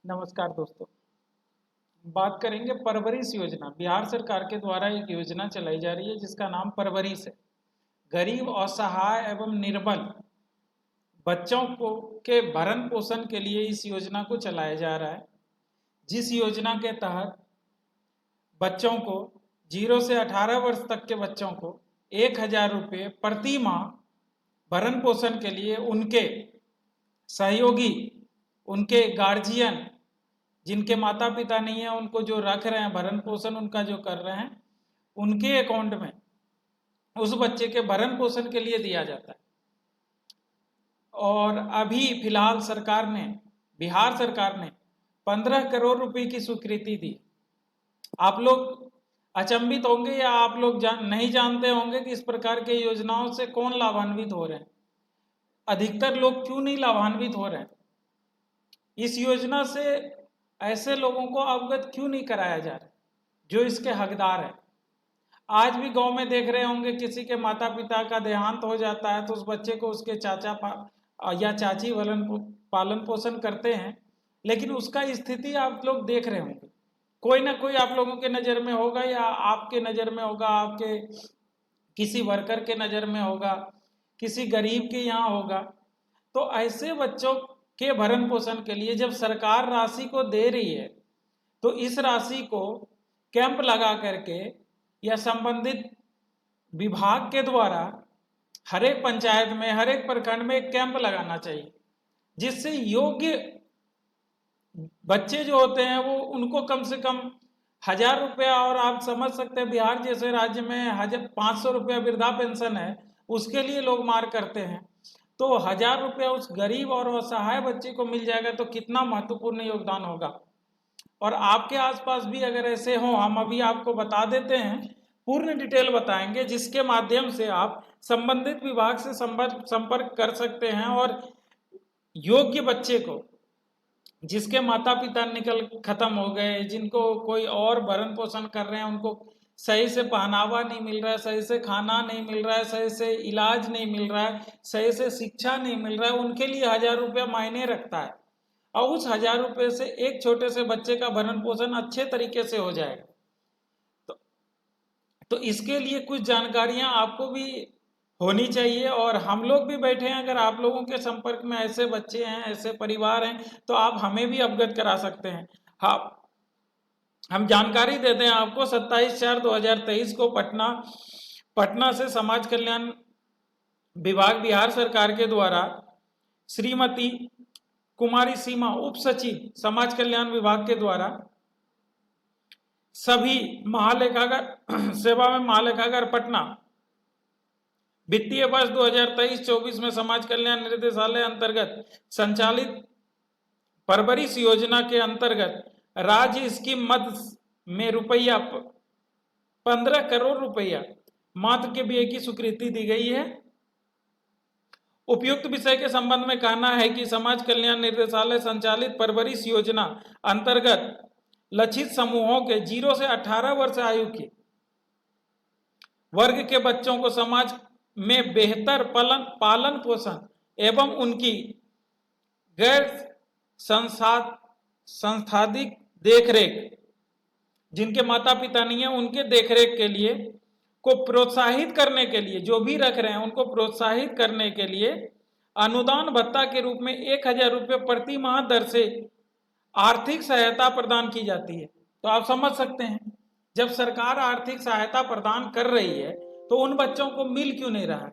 नमस्कार दोस्तों। बात करेंगे परवरिश योजना। बिहार सरकार के द्वारा एक योजना चलाई जा रही है जिसका नाम परवरिश है। गरीब, असहाय एवं निर्बल बच्चों को के भरण पोषण के लिए इस योजना को चलाया जा रहा है, जिस योजना के तहत बच्चों को 0 से 18 वर्ष तक के बच्चों को 1,000 रुपये प्रति माह भरण पोषण के लिए उनके सहयोगी, उनके गार्जियन, जिनके माता पिता नहीं है, उनको जो रख रहे हैं, भरण पोषण उनका जो कर रहे हैं, उनके अकाउंट में उस बच्चे के भरण पोषण के लिए दिया जाता है। और अभी फिलहाल बिहार सरकार ने 15 करोड़ रुपए की स्वीकृति दी। आप लोग अचंभित होंगे या आप लोग नहीं जानते होंगे कि इस प्रकार के योजनाओं से कौन लाभान्वित हो रहे हैं, अधिकतर लोग क्यों नहीं लाभान्वित हो रहे हैं, इस योजना से ऐसे लोगों को अवगत क्यों नहीं कराया जा रहा जो इसके हकदार है। आज भी गांव में देख रहे होंगे, किसी के माता पिता का देहांत हो जाता है तो उस बच्चे को उसके चाचा या चाची पालन पोषण करते हैं, लेकिन उसका स्थिति आप लोग देख रहे होंगे, कोई ना कोई आप लोगों के नज़र में होगा, या आपके नज़र में होगा, आपके किसी वर्कर के नज़र में होगा, किसी गरीब के यहाँ होगा। तो ऐसे बच्चों के भरण पोषण के लिए जब सरकार राशि को दे रही है तो इस राशि को कैंप लगा करके या संबंधित विभाग के द्वारा हर एक पंचायत में, हर एक प्रखंड में एक कैंप लगाना चाहिए, जिससे योग्य बच्चे जो होते हैं वो उनको कम से कम 1,000 रुपया, और आप समझ सकते हैं बिहार जैसे राज्य में 500 रुपया वृद्धा पेंशन है, उसके लिए लोग मार करते हैं। तो 1,000 रुपया उस गरीब और असहाय बच्चे को मिल जाएगा तो कितना महत्वपूर्ण योगदान होगा। और आपके आसपास भी अगर ऐसे हों, हम अभी आपको बता देते हैं, पूर्ण डिटेल बताएंगे, जिसके माध्यम से आप संबंधित विभाग से संपर्क कर सकते हैं और योग्य बच्चे को, जिसके माता पिता खत्म हो गए, जिनको कोई और भरण पोषण कर रहे हैं, उनको सही से पहनावा नहीं मिल रहा है, सही से खाना नहीं मिल रहा है, सही से इलाज नहीं मिल रहा है, सही से शिक्षा नहीं मिल रहा है, उनके लिए 1,000 रुपया मायने रखता है। और उस 1,000 रुपये से एक छोटे से बच्चे का भरण पोषण अच्छे तरीके से हो जाएगा। तो इसके लिए कुछ जानकारियां आपको भी होनी चाहिए, और हम लोग भी बैठे हैं, अगर आप लोगों के संपर्क में ऐसे बच्चे हैं, ऐसे परिवार हैं, तो आप हमें भी अवगत करा सकते हैं। हाँ, हम जानकारी देते हैं आपको। 27/4/2023 को पटना से समाज कल्याण विभाग बिहार सरकार के द्वारा श्रीमती कुमारी सीमा, उप सचिव समाज कल्याण विभाग के द्वारा सभी महालेखागार सेवा में महालेखागार पटना वित्तीय वर्ष 2023-24 में समाज कल्याण निर्देशालय अंतर्गत संचालित परवरिश योजना के अंतर्गत राज्य स्कीम मद में रुपया 15 करोड़ रुपया मात्र के व्यय की स्वीकृति दी गई है। उपयुक्त विषय के संबंध में कहना है कि समाज कल्याण निर्देशालय संचालित परवरिश योजना अंतर्गत लक्षित समूहों के 0 से 18 वर्ष आयु के वर्ग के बच्चों को समाज में बेहतर पालन पोषण एवं उनकी गैर संस्थानिक देखरेख, जिनके माता पिता नहीं है उनके देखरेख के लिए को प्रोत्साहित करने के लिए, जो भी रख रहे हैं उनको प्रोत्साहित करने के लिए अनुदान भत्ता के रूप में 1,000 रुपये प्रति माह दर से आर्थिक सहायता प्रदान की जाती है। तो आप समझ सकते हैं, जब सरकार आर्थिक सहायता प्रदान कर रही है तो उन बच्चों को मिल क्यों नहीं रहा है?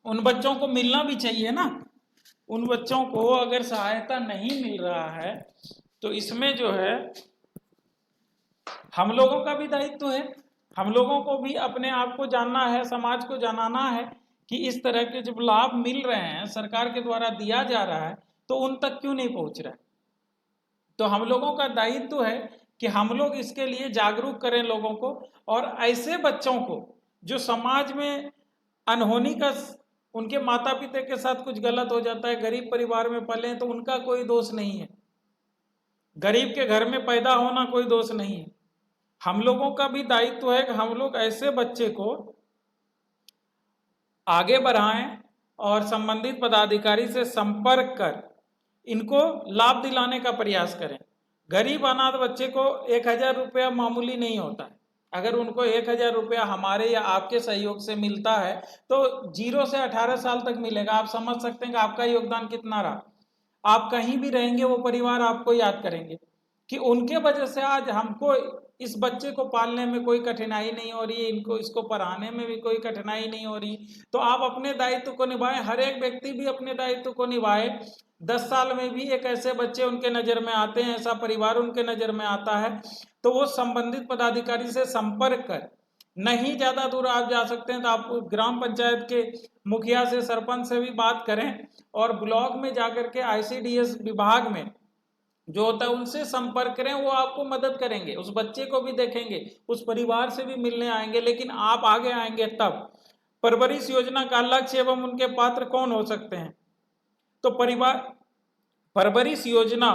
उन बच्चों को मिलना भी चाहिए ना। उन बच्चों को अगर सहायता नहीं मिल रहा है तो इसमें जो है हम लोगों का भी दायित्व है। हम लोगों को भी अपने आप को जानना है, समाज को जानना है कि इस तरह के जब लाभ मिल रहे हैं, सरकार के द्वारा दिया जा रहा है, तो उन तक क्यों नहीं पहुंच रहा है। तो हम लोगों का दायित्व है कि हम लोग इसके लिए जागरूक करें लोगों को, और ऐसे बच्चों को जो समाज में अनहोनी का, उनके माता पिता के साथ कुछ गलत हो जाता है, गरीब परिवार में पले हैं, तो उनका कोई दोष नहीं है। गरीब के घर में पैदा होना कोई दोष नहीं है। हम लोगों का भी दायित्व है कि हम लोग ऐसे बच्चे को आगे बढ़ाएं और संबंधित पदाधिकारी से संपर्क कर इनको लाभ दिलाने का प्रयास करें। गरीब अनाथ बच्चे को 1,000 रुपया मामूली नहीं होता है। अगर उनको 1,000 रुपया हमारे या आपके सहयोग से मिलता है तो 0 से 18 साल तक मिलेगा। आप समझ सकते हैं कि आपका योगदान कितना रहा। आप कहीं भी रहेंगे वो परिवार आपको याद करेंगे कि उनके वजह से आज हमको इस बच्चे को पालने में कोई कठिनाई नहीं हो रही है, इनको इसको पढ़ाने में भी कोई कठिनाई नहीं हो रही। तो आप अपने दायित्व को निभाएं, हर एक व्यक्ति भी अपने दायित्व को निभाए। 10 साल में भी एक ऐसे बच्चे उनके नज़र में आते हैं, ऐसा परिवार उनके नज़र में आता है, तो वो संबंधित पदाधिकारी से संपर्क कर, नहीं ज़्यादा दूर आप जा सकते हैं तो आप ग्राम पंचायत के मुखिया से, सरपंच से भी बात करें और ब्लॉक में जाकर के ICDS विभाग में जो होता है उनसे संपर्क करें। वो आपको मदद करेंगे, उस बच्चे को भी देखेंगे, उस परिवार से भी मिलने आएंगे। लेकिन आप आगे आएंगे तब। परवरिश योजना का लक्ष्य एवं उनके पात्र कौन हो सकते हैं? तो परवरिश योजना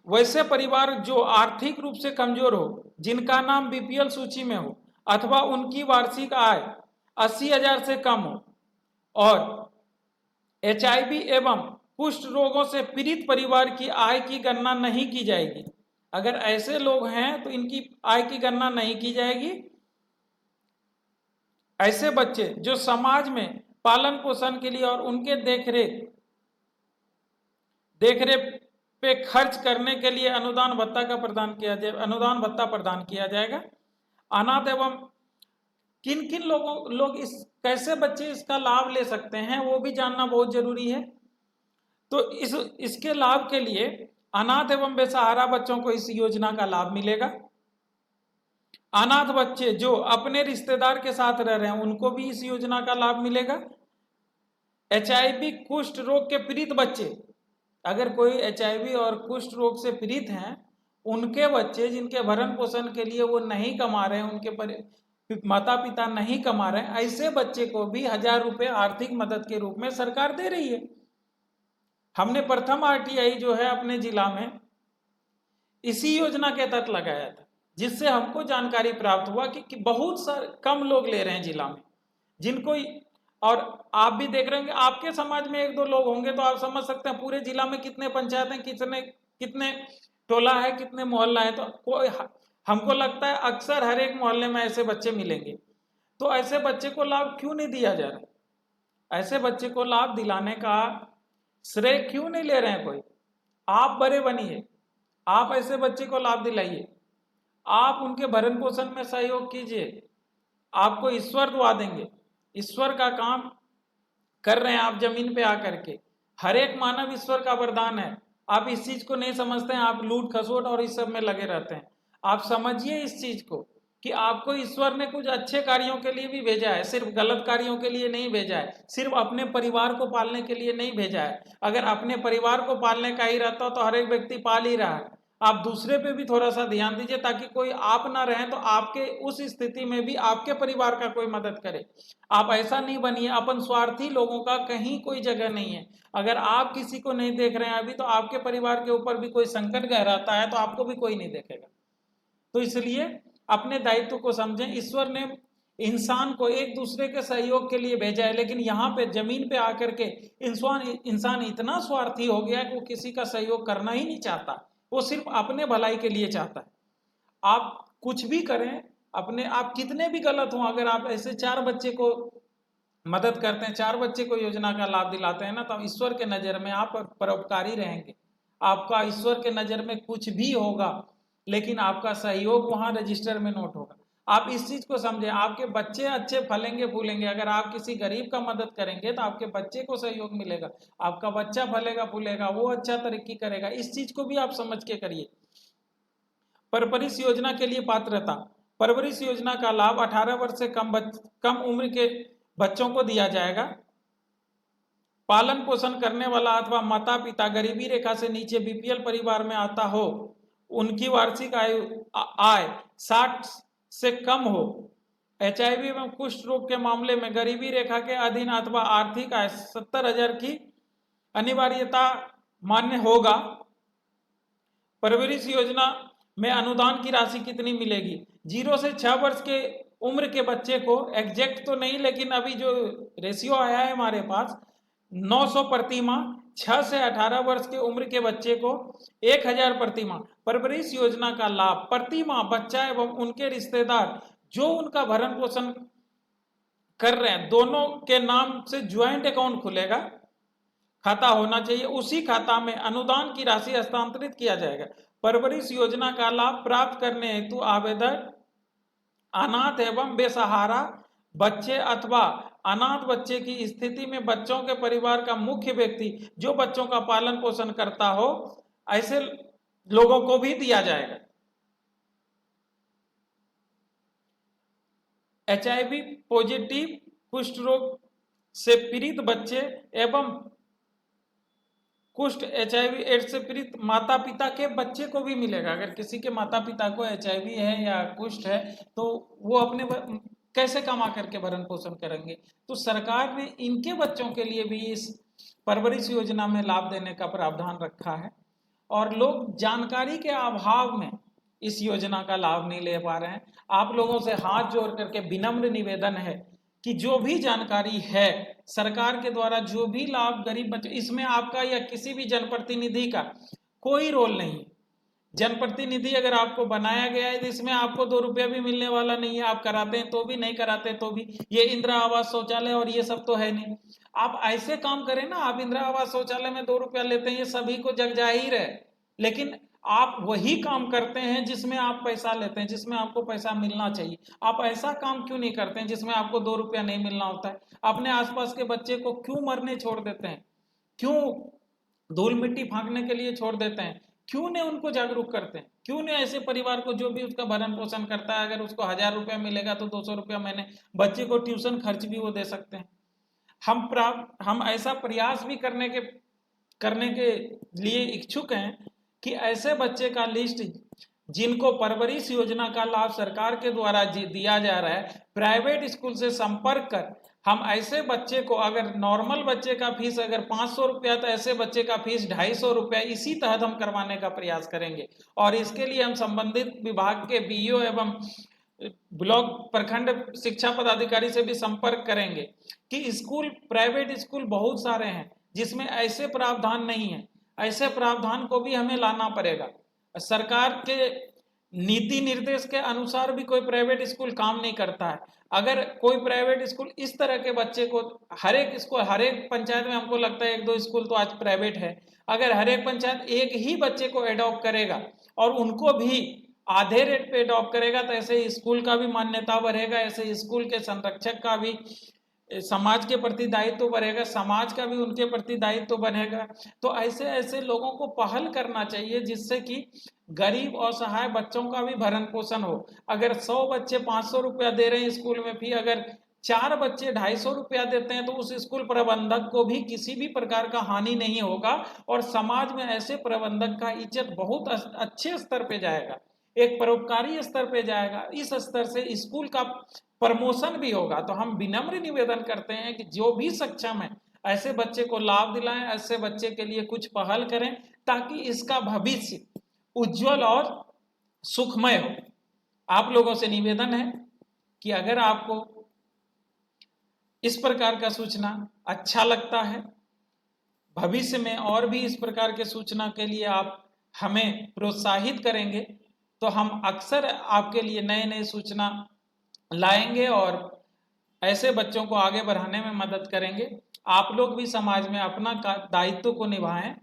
वैसे परिवार जो आर्थिक रूप से कमजोर हो, जिनका नाम BPL सूची में हो अथवा उनकी वार्षिक आय 80,000 से कम हो और HIV एवं कुष्ठ रोगों से पीड़ित परिवार की आय की गणना नहीं की जाएगी। अगर ऐसे लोग हैं तो इनकी आय की गणना नहीं की जाएगी। ऐसे बच्चे जो समाज में पालन पोषण के लिए और उनके देखरेख पे खर्च करने के लिए अनुदान भत्ता प्रदान किया जाएगा। अनाथ एवं किन किन लोग कैसे बच्चे इसका लाभ ले सकते हैं वो भी जानना बहुत जरूरी है। तो इसके लाभ के लिए अनाथ एवं बेसहारा बच्चों को इस योजना का लाभ मिलेगा। अनाथ बच्चे जो अपने रिश्तेदार के साथ रह रहे हैं उनको भी इस योजना का लाभ मिलेगा। HIV कुष्ठ रोग के पीड़ित बच्चे, अगर कोई HIV और कुष्ठ रोग से पीड़ित हैं, उनके बच्चे जिनके भरण पोषण के लिए वो नहीं कमा रहे हैं, उनके माता पिता नहीं कमा रहे हैं, ऐसे बच्चे को भी 1,000 रुपये आर्थिक मदद के रूप में सरकार दे रही है। हमने प्रथम RTI जो है अपने जिला में इसी योजना के तहत लगाया था, जिससे हमको जानकारी प्राप्त हुआ कि बहुत कम लोग ले रहे हैं जिला में जिनको। और आप भी देख रहे होंगे, आपके समाज में 1-2 लोग होंगे तो आप समझ सकते हैं पूरे जिला में कितने पंचायत हैं, कितने टोला है, कितने मोहल्ला है। तो कोई हमको लगता है अक्सर हर एक मोहल्ले में ऐसे बच्चे मिलेंगे। तो ऐसे बच्चे को लाभ क्यों नहीं दिया जा रहा? ऐसे बच्चे को लाभ दिलाने का श्रेय क्यों नहीं ले रहे हैं कोई? आप बड़े बनिए, आप ऐसे बच्चे को लाभ दिलाइए, आप उनके भरण पोषण में सहयोग कीजिए, आपको ईश्वर दुआ देंगे। ईश्वर का काम कर रहे हैं आप जमीन पे आकर के। हर एक मानव ईश्वर का वरदान है। आप इस चीज को नहीं समझते हैं, आप लूट खसोट और इस सब में लगे रहते हैं। आप समझिए इस चीज को कि आपको ईश्वर ने कुछ अच्छे कार्यों के लिए भी भेजा है, सिर्फ गलत कार्यों के लिए नहीं भेजा है, सिर्फ अपने परिवार को पालने के लिए नहीं भेजा है। अगर अपने परिवार को पालने का ही रहता तो हर एक व्यक्ति पाल ही रहा है। आप दूसरे पे भी थोड़ा सा ध्यान दीजिए ताकि कोई आप ना रहे तो आपके उस स्थिति में भी आपके परिवार का कोई मदद करे। आप ऐसा नहीं बनिए, अपन स्वार्थी लोगों का कहीं कोई जगह नहीं है। अगर आप किसी को नहीं देख रहे हैं अभी, तो आपके परिवार के ऊपर भी कोई संकट गहराता है तो आपको भी कोई नहीं देखेगा। तो इसलिए अपने दायित्व को समझें। ईश्वर ने इंसान को एक दूसरे के सहयोग के लिए भेजा है, लेकिन यहाँ पे जमीन पे आकर के इंसान इतना स्वार्थी हो गया है कि वो किसी का सहयोग करना ही नहीं चाहता, वो सिर्फ अपने भलाई के लिए चाहता है। आप कुछ भी करें, आप कितने भी गलत हों, अगर आप ऐसे 4 बच्चे को मदद करते हैं, 4 बच्चे को योजना का लाभ दिलाते हैं ना, तो ईश्वर के नज़र में आप परोपकारी रहेंगे। आपका ईश्वर के नज़र में कुछ भी होगा लेकिन आपका सहयोग वहाँ रजिस्टर में नोट होगा। आप इस चीज को समझें, आपके बच्चे अच्छे फलेंगे फूलेंगे। अगर आप किसी गरीब का मदद करेंगे तो आपके बच्चे को सहयोग मिलेगा, आपका बच्चा फलेगा फूलेगा, वो अच्छा तरक्की करेगा। इस चीज को भी आप समझ के करिए। परवरिश योजना के लिए पात्रता। परवरिश योजना का लाभ 18 वर्ष से कम उम्र के बच्चों को दिया जाएगा। पालन पोषण करने वाला अथवा माता पिता गरीबी रेखा से नीचे BPL परिवार में आता हो, उनकी वार्षिक आय 60 से कम हो, HIV एवं कुष्ठ रोग के मामले में गरीबी रेखा के अधीन अथवा आर्थिक आय 70,000 की अनिवार्यता मान्य होगा। परवरिश योजना में अनुदान की राशि कितनी मिलेगी? 0 से 6 वर्ष के उम्र के बच्चे को, एग्जैक्ट तो नहीं लेकिन अभी जो रेशियो आया है हमारे पास, 900 प्रति माह, 6 से 18 वर्ष की उम्र के बच्चे को 1000 प्रति माह। परवरिश योजना का लाभ प्रति माह बच्चा एवं उनके रिश्तेदार जो उनका भरण पोषण कर रहे हैं, दोनों के नाम से ज्वाइंट अकाउंट खुलेगा, खाता होना चाहिए, उसी खाता में अनुदान की राशि हस्तांतरित किया जाएगा। परवरिश योजना का लाभ प्राप्त करने हेतु आवेदक अनाथ एवं बेसहारा बच्चे अथवा अनाथ बच्चे की स्थिति में बच्चों के परिवार का मुख्य व्यक्ति जो बच्चों का पालन पोषण करता हो, ऐसे लोगों को भी दिया जाएगा। HIV पॉजिटिव कुष्ठ रोग से पीड़ित बच्चे एवं कुष्ठ HIV एड्स से पीड़ित माता पिता के बच्चे को भी मिलेगा। अगर किसी के माता पिता को HIV है या कुष्ठ है तो वो अपने कैसे कमा करके भरण पोषण करेंगे? तो सरकार ने इनके बच्चों के लिए भी इस परवरिश योजना में लाभ देने का प्रावधान रखा है, और लोग जानकारी के अभाव में इस योजना का लाभ नहीं ले पा रहे हैं। आप लोगों से हाथ जोड़ करके विनम्र निवेदन है कि जो भी जानकारी है, सरकार के द्वारा जो भी लाभ गरीब बच्चे, इसमें आपका या किसी भी जनप्रतिनिधि का कोई रोल नहीं है। जनप्रतिनिधि अगर आपको बनाया गया है तो इसमें आपको 2 रुपया भी मिलने वाला नहीं है। आप कराते हैं तो भी, नहीं कराते तो भी। ये इंदिरा आवास शौचालय और ये सब तो है नहीं। आप ऐसे काम करें ना, आप इंदिरा आवास शौचालय में 2 रुपया लेते हैं, ये सभी को जग जाहिर है, लेकिन आप वही काम करते हैं जिसमें आप पैसा लेते हैं, जिसमें आपको पैसा मिलना चाहिए। आप ऐसा काम क्यों नहीं करते हैं जिसमें आपको 2 रुपया नहीं मिलना होता है? अपने आसपास के बच्चे को क्यों मरने छोड़ देते हैं? क्यों धूल मिट्टी फांकने के लिए छोड़ देते हैं? क्यों नहीं उनको जागरूक करते हैं? क्यों नहीं ऐसे परिवार को जो भी उसका भरण पोषण करता है, अगर उसको 1000 रुपया मिलेगा तो 200 रुपया महीने बच्चे को ट्यूशन खर्च भी वो दे सकते हैं। हम ऐसा प्रयास भी करने के लिए इच्छुक हैं कि ऐसे बच्चे का लिस्ट जिनको परवरिश योजना का लाभ सरकार के द्वारा दिया जा रहा है, प्राइवेट स्कूल से संपर्क कर हम ऐसे बच्चे को, अगर नॉर्मल बच्चे का फीस अगर 500 रुपया तो ऐसे बच्चे का फीस 250 रुपया इसी तहत हम करवाने का प्रयास करेंगे। और इसके लिए हम संबंधित विभाग के BEO एवं ब्लॉक प्रखंड शिक्षा पदाधिकारी से भी संपर्क करेंगे कि स्कूल, प्राइवेट स्कूल बहुत सारे हैं जिसमें ऐसे प्रावधान नहीं है। ऐसे प्रावधान को भी हमें लाना पड़ेगा। सरकार के नीति निर्देश के अनुसार भी कोई प्राइवेट स्कूल काम नहीं करता है। अगर कोई प्राइवेट स्कूल इस तरह के बच्चे को, हर एक पंचायत में हमको लगता है 1-2 स्कूल तो आज प्राइवेट है, अगर हर एक पंचायत एक ही बच्चे को एडॉप्ट करेगा और उनको भी आधे रेट पे एडॉप्ट करेगा तो ऐसे स्कूल का भी मान्यता बढ़ेगा, ऐसे स्कूल के संरक्षक का भी समाज के प्रति दायित्व बढ़ेगा, समाज का भी उनके प्रति दायित्व बढ़ेगा। तो ऐसे ऐसे लोगों को पहल करना चाहिए जिससे कि गरीब और असहाय बच्चों का भी भरण पोषण हो। अगर 100 बच्चे 500 रुपया दे रहे हैं स्कूल में फी, अगर 4 बच्चे 250 रुपया देते हैं तो उस स्कूल प्रबंधक को भी किसी भी प्रकार का हानि नहीं होगा और समाज में ऐसे प्रबंधक का इज्जत बहुत अच्छे स्तर पे जाएगा, एक परोपकारी स्तर पे जाएगा। इस स्तर से स्कूल का प्रमोशन भी होगा। तो हम विनम्र निवेदन करते हैं कि जो भी सक्षम है ऐसे बच्चे को लाभ दिलाएं, ऐसे बच्चे के लिए कुछ पहल करें ताकि इसका भविष्य उज्जवल और सुखमय हो। आप लोगों से निवेदन है कि अगर आपको इस प्रकार का सूचना अच्छा लगता है, भविष्य में और भी इस प्रकार के सूचना के लिए आप हमें प्रोत्साहित करेंगे तो हम अक्सर आपके लिए नए नए सूचना लाएंगे और ऐसे बच्चों को आगे बढ़ाने में मदद करेंगे। आप लोग भी समाज में अपना दायित्व को निभाएं।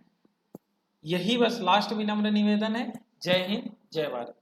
यही बस लास्ट विनम्र निवेदन है। जय हिंद, जय भारत।